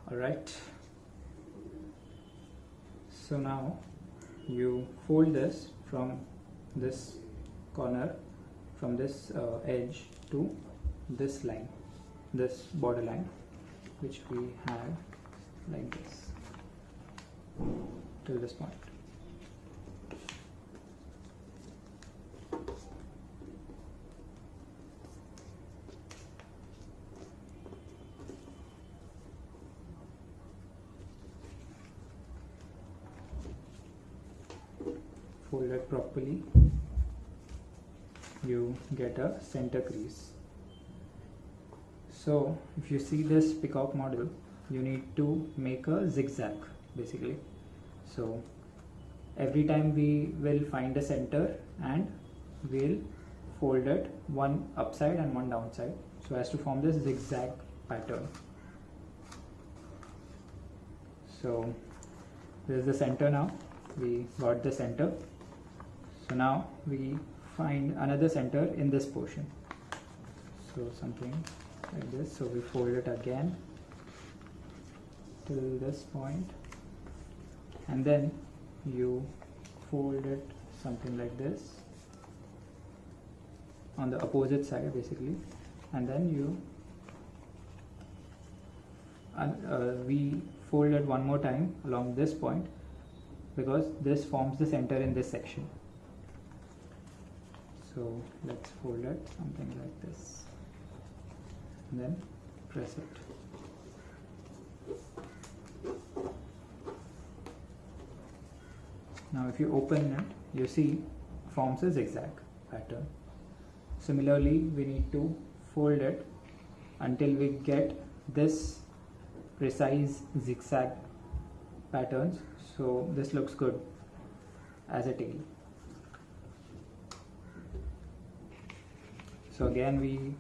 Alright, so now you fold this from this corner, from this edge to this line, this border line which we had, like this, till this point. Fold it properly, you get a center crease. So if you see this peacock model, you need to make a zigzag basically. So every time we will find a center and we'll fold it one upside and one downside so as to form this zigzag pattern. So this is the center now, we got the center. So now we find another center in this portion, so something like this. So we fold it again till this point, and then you fold it something like this on the opposite side basically, and then you we fold it one more time along this point because this forms the center in this section. So let's fold it something like this and then press it. Now if you open it, you see forms a zigzag pattern. Similarly, we need to fold it until we get this precise zigzag patterns, so this looks good as a tail. So again we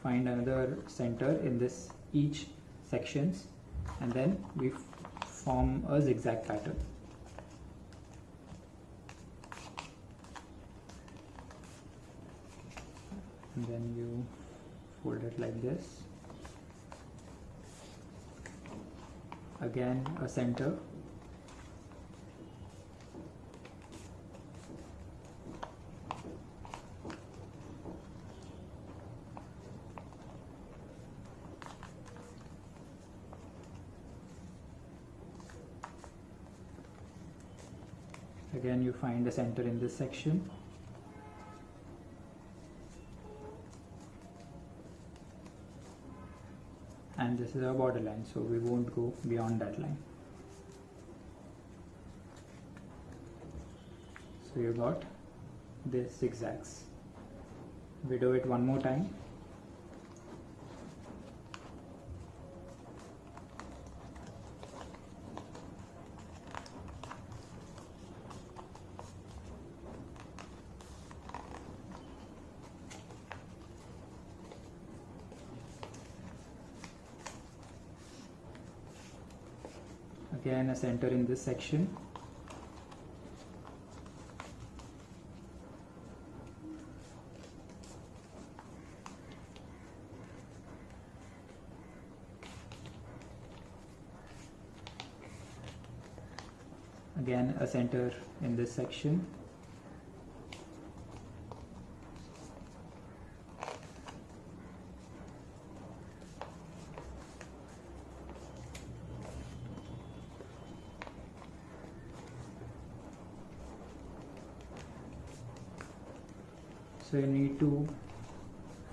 find another center in this each sections, and then we form a zigzag pattern. And then you fold it like this. Again a center. Again you find the center in this section. And this is our border line, so we won't go beyond that line. So you got this zigzags. We do it one more time. Again a center in this section. Again a center in this section. So you need to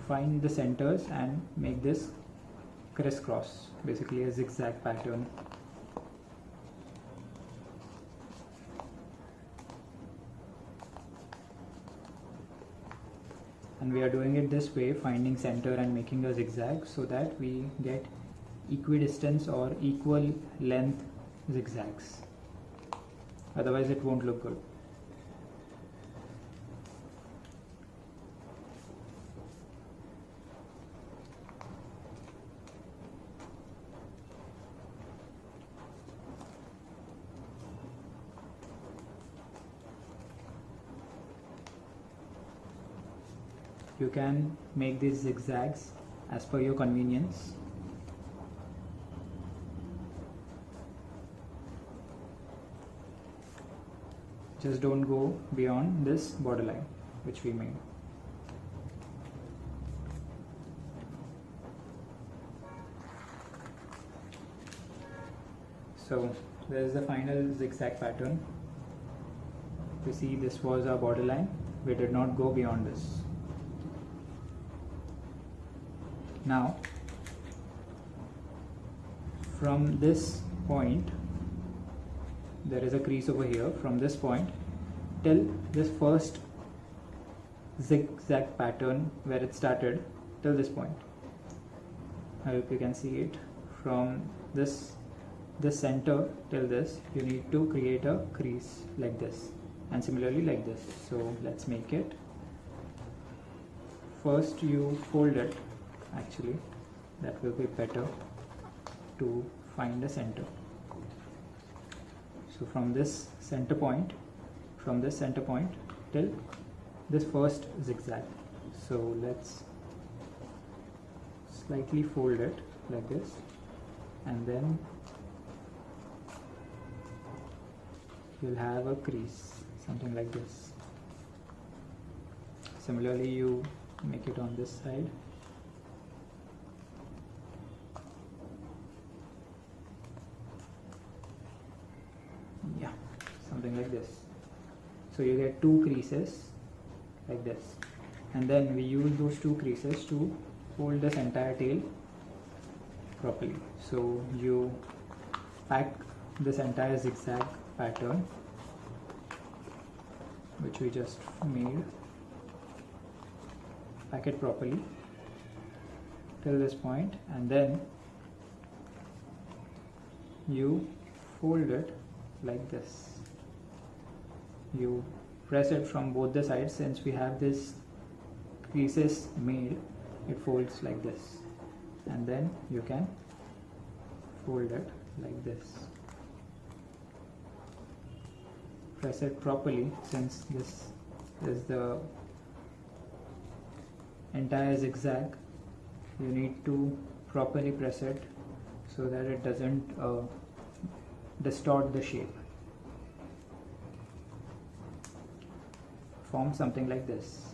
find the centers and make this crisscross, basically a zigzag pattern. And we are doing it this way, finding center and making a zigzag, so that we get equidistance or equal length zigzags. Otherwise it won't look good. You can make these zigzags as per your convenience. just don't go beyond this borderline which we made. So there is the final zigzag pattern. You see, this was our borderline. We did not go beyond this. Now from this point, there is a crease over here. From this point till this first zigzag pattern where it started, till this point, I hope you can see it. From this center till this, you need to create a crease like this, and similarly like this. So let's make it. First you fold it. Actually, that will be better to find the center. So from this center point till this first zigzag. So let's slightly fold it like this, and then you'll have a crease, something like this. Similarly, you make it on this side. Yeah, something like this. So you get two creases like this, and then we use those two creases to fold this entire tail properly. So you pack this entire zigzag pattern which we just made, pack it properly till this point, and then you fold it like this. You press it from both the sides. Since we have this creases made, it folds like this, and then you can fold it like this. Press it properly. Since this is the entire zigzag, you need to properly press it so that it doesn't distort the shape. Form something like this.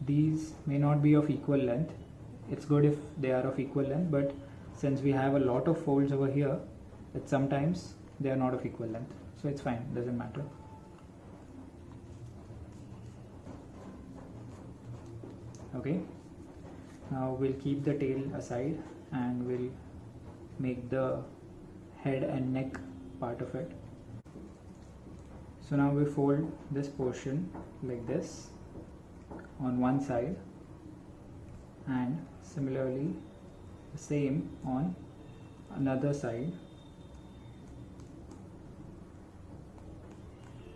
These may not be of equal length. It's good if they are of equal length, but since we have a lot of folds over here, it sometimes they are not of equal length, so it's fine, doesn't matter. Okay, now we'll keep the tail aside and we'll make the head and neck part of it. So now we fold this portion like this on one side, and similarly the same on another side.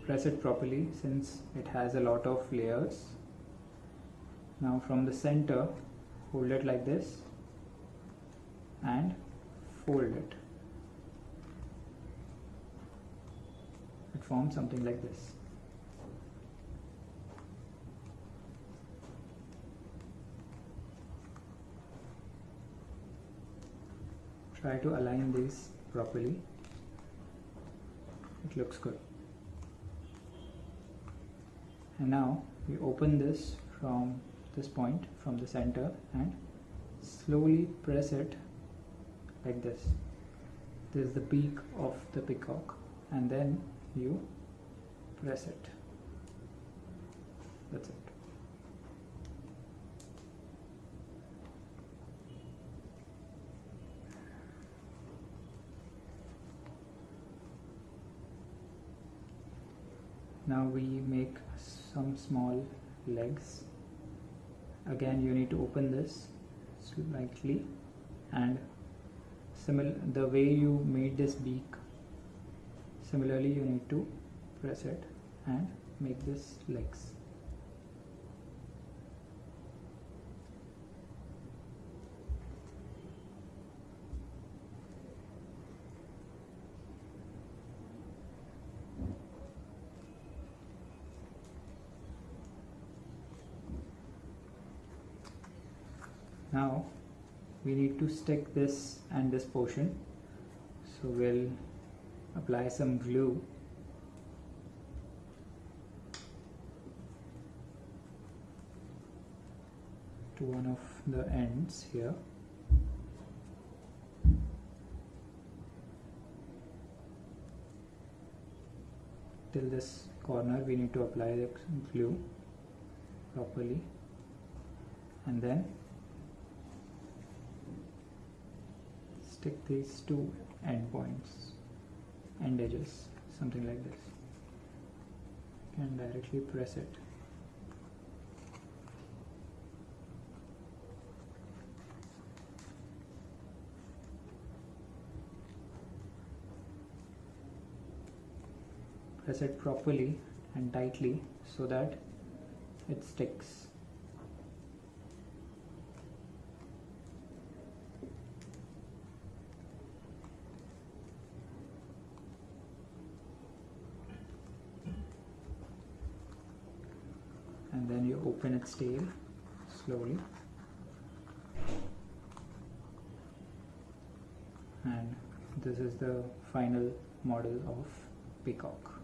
Press it properly since it has a lot of layers. Now from the center, hold it like this and fold it. It forms something like this. Try to align these properly. It looks good. And now we open this from this point, from the center, and slowly press it like this. This is the beak of the peacock, and then you press it. That's it. Now we make some small legs. Again, you need to open this slightly, and the way you made this beak, similarly you need to press it and make this legs. Now we need to stick this and this portion, so we'll apply some glue. To one of the ends here. Till this corner we need to apply the glue properly, and then stick these two end points, end edges, something like this, and directly press it. Press it properly and tightly so that it sticks. And then you open its tail slowly, and this is the final model of peacock.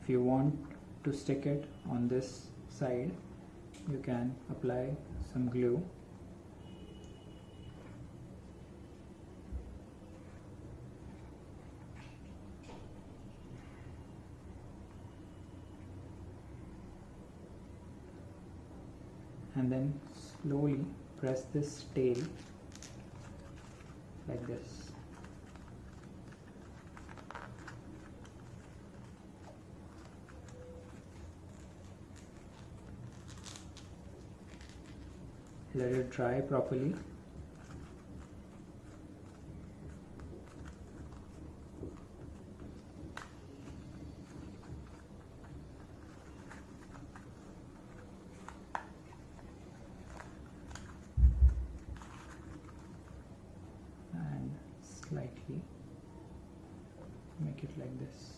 If you want to stick it on this side, you can apply some glue. And then slowly press this tail like this. Let it dry properly. And slightly make it like this.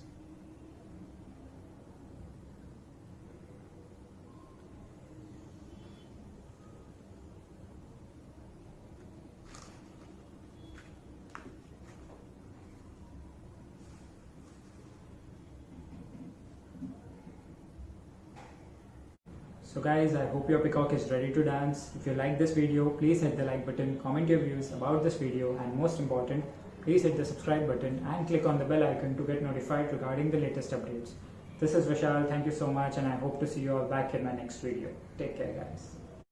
So guys, I hope your peacock is ready to dance. If you like this video, please hit the like button, comment your views about this video, and most important, please hit the subscribe button and click on the bell icon to get notified regarding the latest updates. This is Vishal, thank you so much, and I hope to see you all back in my next video. Take care guys.